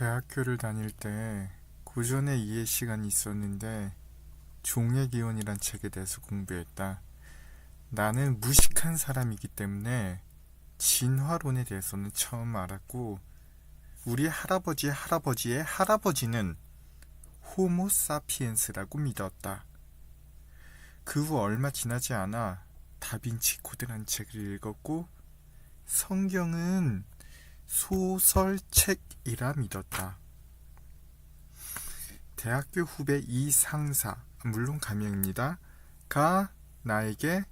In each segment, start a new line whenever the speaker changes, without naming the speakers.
대학교를 다닐 때 고전의 이해 시간이 있었는데 종의 기원이란 책에 대해서 공부했다. 나는 무식한 사람이기 때문에 진화론에 대해서는 처음 알았고, 우리 할아버지의 할아버지의 할아버지는 호모 사피엔스라고 믿었다. 그 후 얼마 지나지 않아 다빈치 코드라는 책을 읽었고, 성경은 소설책이라 믿었다. 대학교 후배 이 상사, 물론 가명입니다, 가 나에게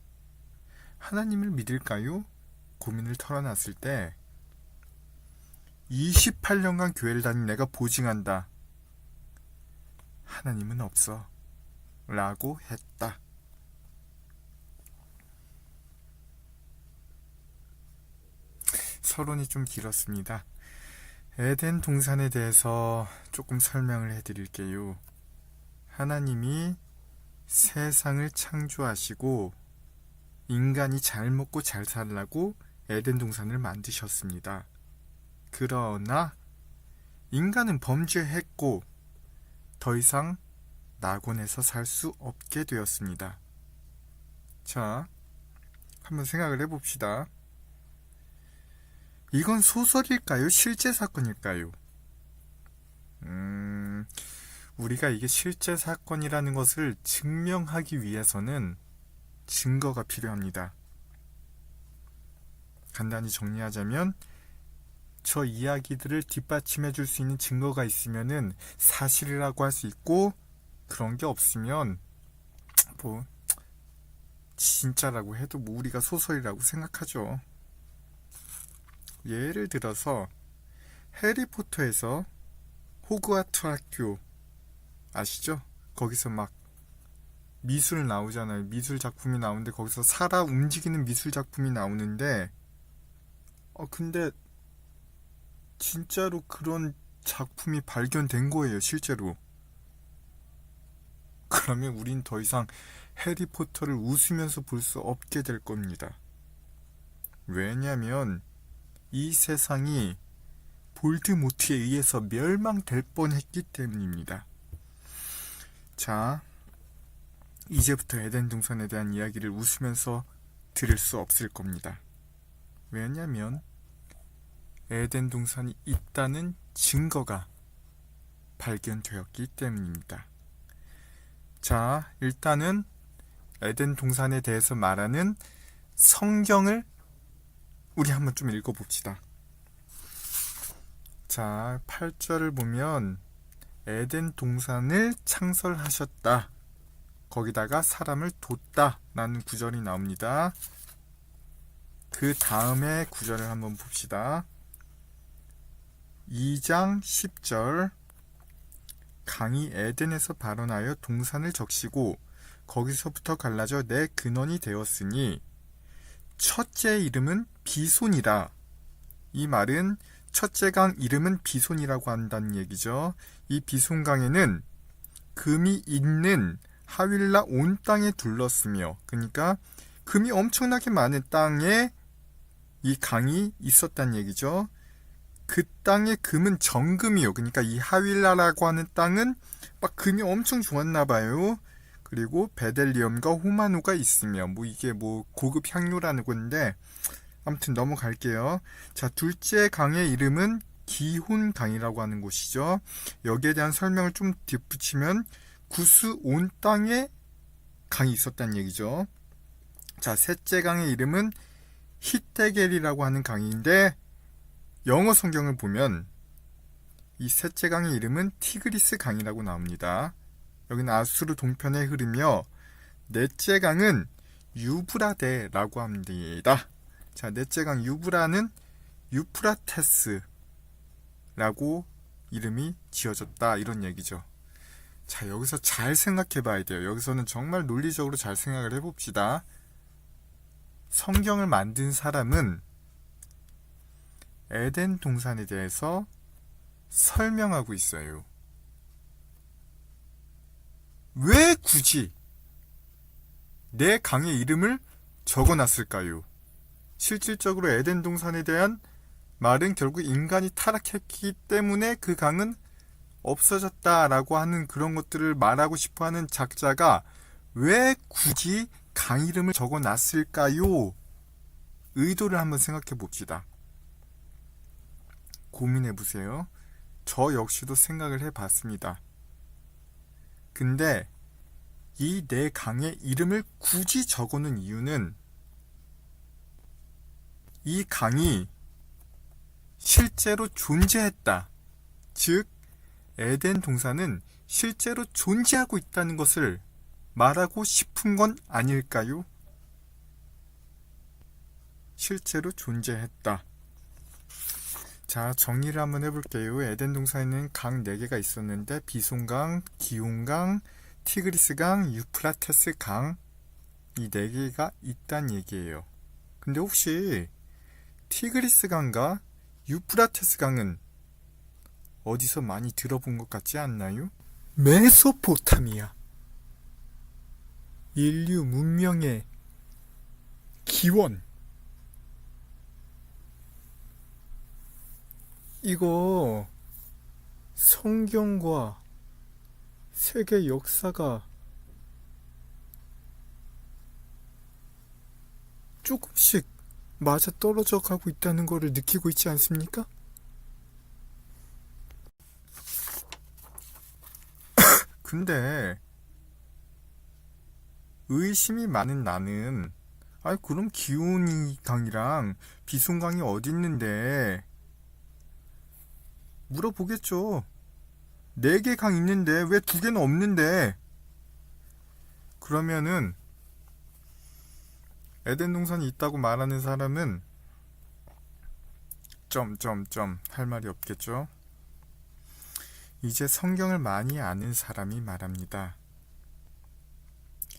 하나님을 믿을까요? 고민을 털어놨을 때 28년간 교회를 다닌 내가 보증한다. 하나님은 없어. 라고 했다. 서론이 좀 길었습니다. 에덴 동산에 대해서 조금 설명을 해드릴게요. 하나님이 세상을 창조하시고 인간이 잘 먹고 잘 살라고 에덴 동산을 만드셨습니다. 그러나 인간은 범죄했고 더 이상 낙원에서 살 수 없게 되었습니다. 자, 한번 생각을 해봅시다. 이건 소설일까요? 실제 사건일까요? 우리가 이게 실제 사건이라는 것을 증명하기 위해서는 증거가 필요합니다. 간단히 정리하자면, 저 이야기들을 뒷받침해 줄 수 있는 증거가 있으면은 사실이라고 할 수 있고, 그런 게 없으면 진짜라고 해도 우리가 소설이라고 생각하죠. 예를 들어서 해리포터에서 호그와트 학교 아시죠? 거기서 막 미술 나오잖아요. 미술 작품이 나오는데 거기서 살아 움직이는 미술 작품이 나오는데 근데 진짜로 그런 작품이 발견된 거예요, 실제로. 그러면 우린 더 이상 해리포터를 웃으면서 볼 수 없게 될 겁니다. 왜냐면 이 세상이 볼드모트에 의해서 멸망될 뻔했기 때문입니다. 자, 이제부터 에덴 동산에 대한 이야기를 웃으면서 들을 수 없을 겁니다. 왜냐면 에덴 동산이 있다는 증거가 발견되었기 때문입니다. 자, 일단은 에덴 동산에 대해서 말하는 성경을 우리 한번 좀 읽어봅시다. 자, 8절을 보면 에덴 동산을 창설하셨다. 거기다가 사람을 뒀다 라는 구절이 나옵니다. 그 다음에 구절을 한번 봅시다. 2장 10절, 강이 에덴에서 발원하여 동산을 적시고 거기서부터 갈라져 내 근원이 되었으니 첫째 이름은 비손이라. 이 말은 첫째 강 이름은 비손이라고 한다는 얘기죠. 이 비손강에는 금이 있는 하윌라 온 땅에 둘렀으며, 그러니까 금이 엄청나게 많은 땅에 이 강이 있었다는 얘기죠. 그 땅의 금은 정금이요. 그러니까 이 하윌라라고 하는 땅은 막 금이 엄청 좋았나 봐요. 그리고 베델리엄과 호마노가 있으며, 이게 고급 향료라는 건데 아무튼 넘어갈게요. 자, 둘째 강의 이름은 기혼강이라고 하는 곳이죠. 여기에 대한 설명을 좀 덧붙이면 구스 온 땅에 강이 있었다는 얘기죠. 자, 셋째 강의 이름은 히데겔이라고 하는 강인데 영어 성경을 보면 이 셋째 강의 이름은 티그리스 강이라고 나옵니다. 여기는 아수르 동편에 흐르며 넷째 강은 유브라데라고 합니다. 자, 넷째 강 유브라는 유프라테스라고 이름이 지어졌다, 이런 얘기죠. 자, 여기서 잘 생각해 봐야 돼요. 여기서는 정말 논리적으로 잘 생각을 해봅시다. 성경을 만든 사람은 에덴 동산에 대해서 설명하고 있어요. 왜 굳이 내 강의 이름을 적어놨을까요? 실질적으로 에덴 동산에 대한 말은 결국 인간이 타락했기 때문에 그 강은 없어졌다라고 하는 그런 것들을 말하고 싶어하는 작자가 왜 굳이 강 이름을 적어놨을까요? 의도를 한번 생각해 봅시다. 고민해 보세요. 저 역시도 생각을 해봤습니다. 근데 이 네 강의 이름을 굳이 적어놓은 이유는 이 강이 실제로 존재했다. 즉, 에덴 동산은 실제로 존재하고 있다는 것을 말하고 싶은 건 아닐까요? 실제로 존재했다. 자, 정리를 한번 해볼게요. 에덴 동산에는 강 4개가 있었는데 비손강, 기온강, 티그리스강, 유프라테스 강, 이 4개가 있단 얘기예요. 근데 혹시 티그리스 강과 유프라테스 강은 어디서 많이 들어본 것 같지 않나요? 메소포타미아. 인류 문명의 기원. 이거 성경과 세계 역사가 조금씩 맞아 떨어져 가고 있다는 것을 느끼고 있지 않습니까? 근데 의심이 많은 나는 그럼 기온이 강이랑 비송강이 어디 있는데 물어보겠죠. 4개 강 있는데 왜 2개는 없는데? 그러면은 에덴 동산이 있다고 말하는 사람은 점점점 할 말이 없겠죠. 이제 성경을 많이 아는 사람이 말합니다.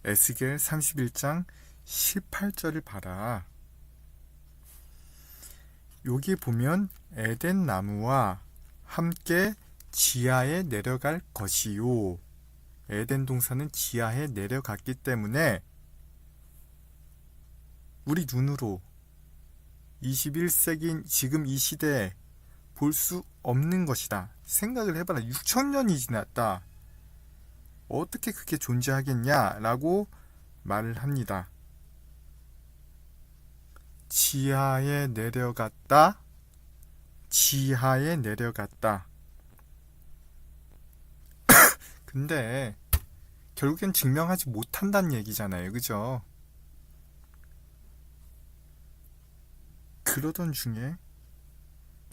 에스겔 31장 18절을 봐라. 여기 보면 에덴 나무와 함께 지하에 내려갈 것이요. 에덴 동산은 지하에 내려갔기 때문에 우리 눈으로 21세기인 지금 이 시대에 볼 수 없는 것이다. 생각을 해봐라. 6,000년이 지났다. 어떻게 그게 존재하겠냐라고 말을 합니다. 지하에 내려갔다. 지하에 내려갔다. 근데 결국엔 증명하지 못한다는 얘기잖아요. 그죠? 그러던 중에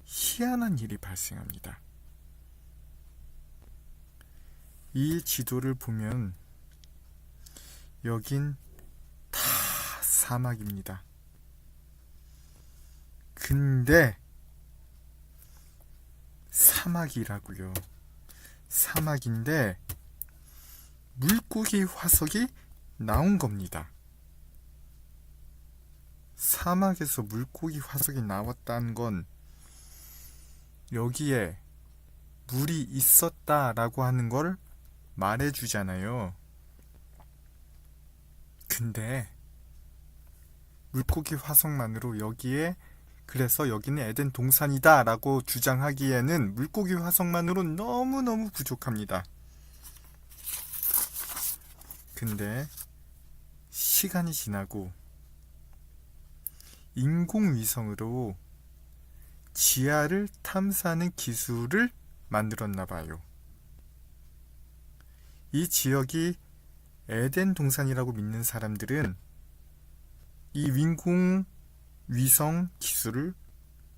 희한한 일이 발생합니다. 이 지도를 보면 여긴 다 사막입니다. 근데 사막이라고요. 사막인데 물고기 화석이 나온 겁니다. 사막에서 물고기 화석이 나왔다는 건 여기에 물이 있었다라고 하는 걸 말해주잖아요. 근데 물고기 화석만으로 여기에 그래서 여기는 에덴 동산이다 라고 주장하기에는 물고기 화석만으로 너무너무 부족합니다. 근데 시간이 지나고 인공위성으로 지하를 탐사하는 기술을 만들었나 봐요. 이 지역이 에덴 동산이라고 믿는 사람들은 이 인공위성 기술을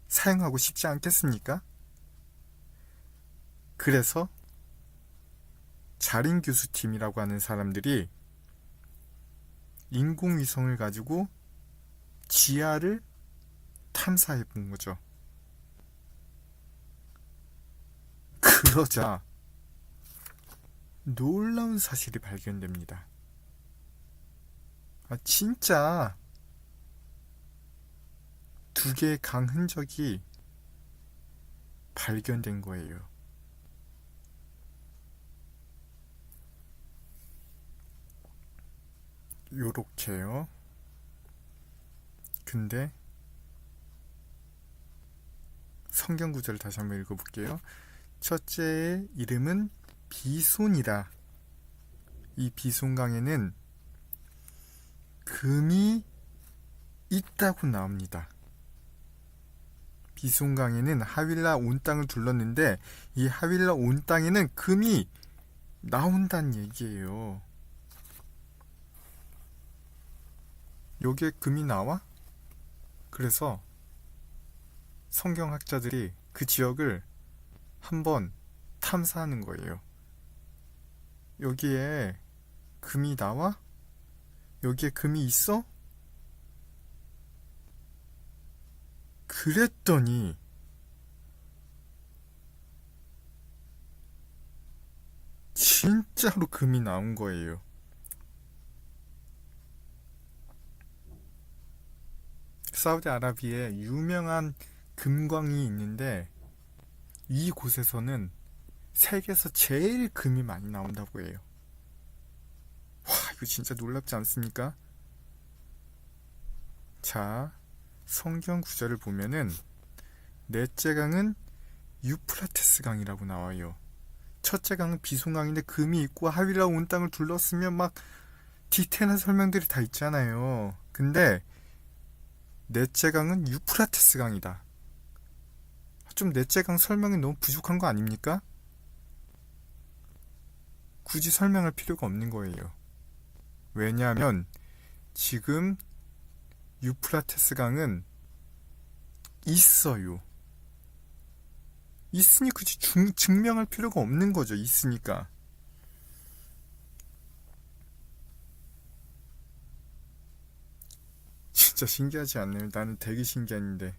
사용하고 싶지 않겠습니까? 그래서 자린 교수팀이라고 하는 사람들이 인공위성을 가지고 지하를 탐사해 본 거죠. 그러자 놀라운 사실이 발견됩니다. 진짜 2개의 강 흔적이 발견된 거예요. 요렇게요. 근데 성경 구절을 다시 한번 읽어볼게요. 첫째의 이름은 비손이라. 이 비손강에는 금이 있다고 나옵니다. 비손강에는 하윌라 온 땅을 둘렀는데 이 하윌라 온 땅에는 금이 나온다는 얘기예요. 여기에 금이 나와? 그래서 성경학자들이 그 지역을 한번 탐사하는 거예요. 여기에 금이 나와? 여기에 금이 있어? 그랬더니 진짜로 금이 나온 거예요. 사우디아라비아에 유명한 금광이 있는데 이곳에서는 세계에서 제일 금이 많이 나온다고 해요. 와, 이거 진짜 놀랍지 않습니까? 자, 성경 구절을 보면은 넷째 강은 유프라테스 강이라고 나와요. 첫째 강은 비손강인데 금이 있고 하윌라 온 땅을 둘렀으면 막 디테일한 설명들이 다 있잖아요. 근데 넷째 강은 유프라테스 강이다. 좀 넷째 강 설명이 너무 부족한 거 아닙니까? 굳이 설명할 필요가 없는 거예요. 왜냐하면 지금 유프라테스 강은 있어요. 있으니 굳이 증명할 필요가 없는 거죠. 있으니까. 진짜 신기하지 않나요? 나는 되게 신기한데.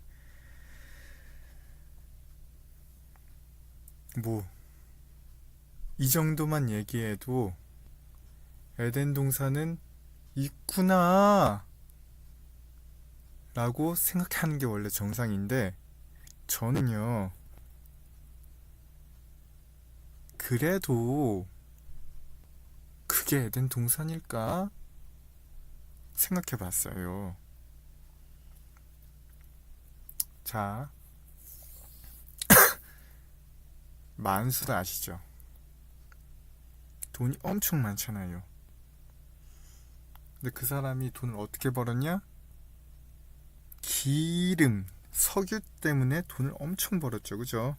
이 정도만 얘기해도 에덴 동산은 있구나 라고 생각하는 게 원래 정상인데, 저는요, 그래도 그게 에덴 동산일까 생각해 봤어요. 자, 만수를 아시죠? 돈이 엄청 많잖아요. 근데 그 사람이 돈을 어떻게 벌었냐? 기름, 석유 때문에 돈을 엄청 벌었죠. 그죠?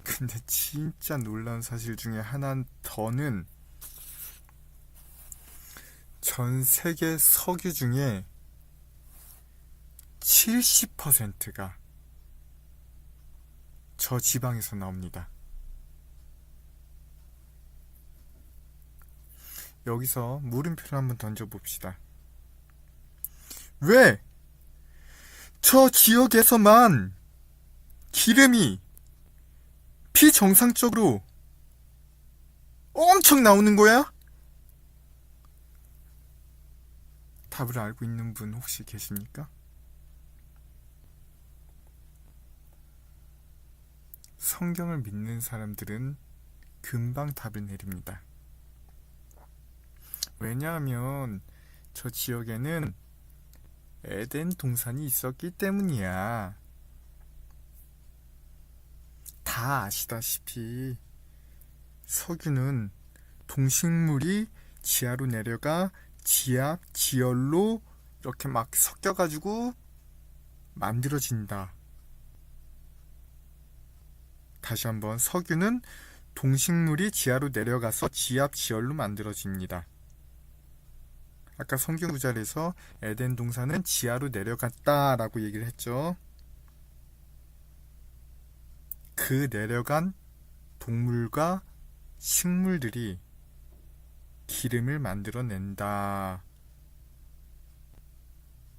근데 진짜 놀라운 사실 중에 하나 더는 전 세계 석유 중에 70%가 저 지방에서 나옵니다. 여기서 물음표를 한번 던져봅시다. 왜 저 지역에서만 기름이 비정상적으로 엄청 나오는 거야? 답을 알고 있는 분 혹시 계십니까? 성경을 믿는 사람들은 금방 답을 내립니다. 왜냐하면 저 지역에는 에덴 동산이 있었기 때문이야. 다 아시다시피 석유는 동식물이 지하로 내려가 지압, 지열로 이렇게 막 섞여가지고 만들어진다. 다시 한번, 석유는 동식물이 지하로 내려가서 지압, 지열로 만들어집니다. 아까 성경 구절에서 에덴 동산은 지하로 내려갔다 라고 얘기를 했죠. 그 내려간 동물과 식물들이 기름을 만들어낸다.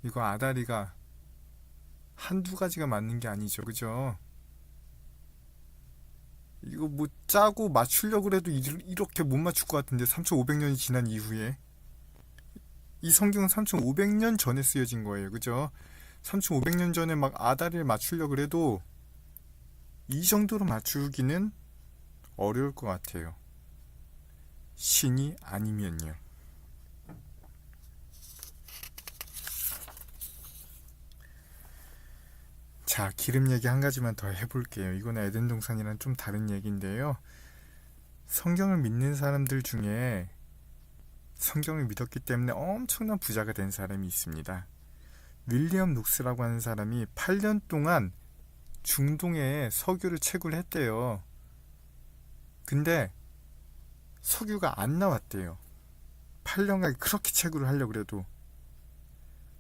이거 아다리가 한두 가지가 맞는 게 아니죠. 그죠? 이거 짜고 맞추려고 해도 이렇게 못 맞출 것 같은데, 3500년이 지난 이후에. 이 성경은 3500년 전에 쓰여진 거예요. 그죠? 3500년 전에 막 아다리를 맞추려고 해도 이 정도로 맞추기는 어려울 것 같아요. 신이 아니면요. 자, 기름 얘기 한 가지만 더 해볼게요. 이거는 에덴 동산이랑 좀 다른 얘기인데요. 성경을 믿는 사람들 중에 성경을 믿었기 때문에 엄청난 부자가 된 사람이 있습니다. 윌리엄 녹스라고 하는 사람이 8년 동안 중동에 석유를 채굴 했대요. 근데 석유가 안 나왔대요. 8년간 그렇게 채굴을 하려고 그래도.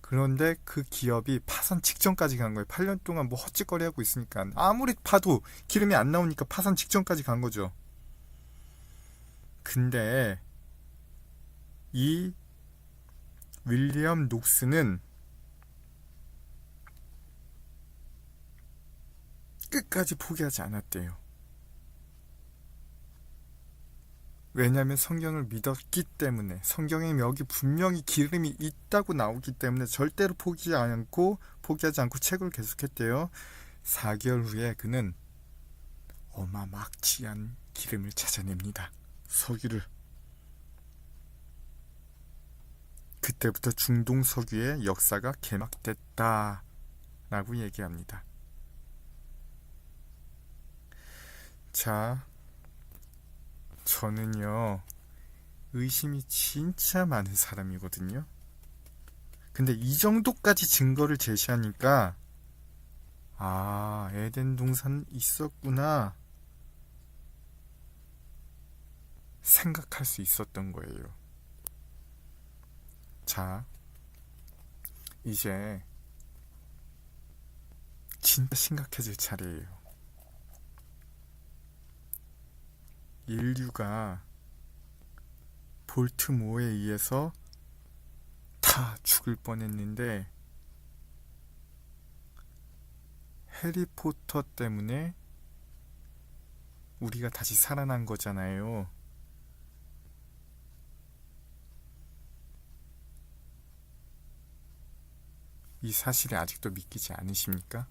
그런데 그 기업이 파산 직전까지 간 거예요. 8년 동안 뭐 헛짓거리 하고 있으니까 아무리 파도 기름이 안 나오니까 파산 직전까지 간 거죠. 근데 이 윌리엄 녹스는 끝까지 포기하지 않았대요. 왜냐하면 성경을 믿었기 때문에, 성경에 여기 분명히 기름이 있다고 나오기 때문에 절대로 포기하지 않고 채굴을 계속했대요. 4개월 후에 그는 어마막지한 기름을 찾아냅니다. 석유를. 그때부터 중동 석유의 역사가 개막됐다 라고 얘기합니다. 자, 저는요, 의심이 진짜 많은 사람이거든요. 근데 이 정도까지 증거를 제시하니까 에덴 동산 있었구나 생각할 수 있었던 거예요. 자, 이제 진짜 심각해질 차례예요. 인류가 볼트모어에 의해서 다 죽을 뻔했는데 해리포터 때문에 우리가 다시 살아난 거잖아요. 이 사실이 아직도 믿기지 않으십니까?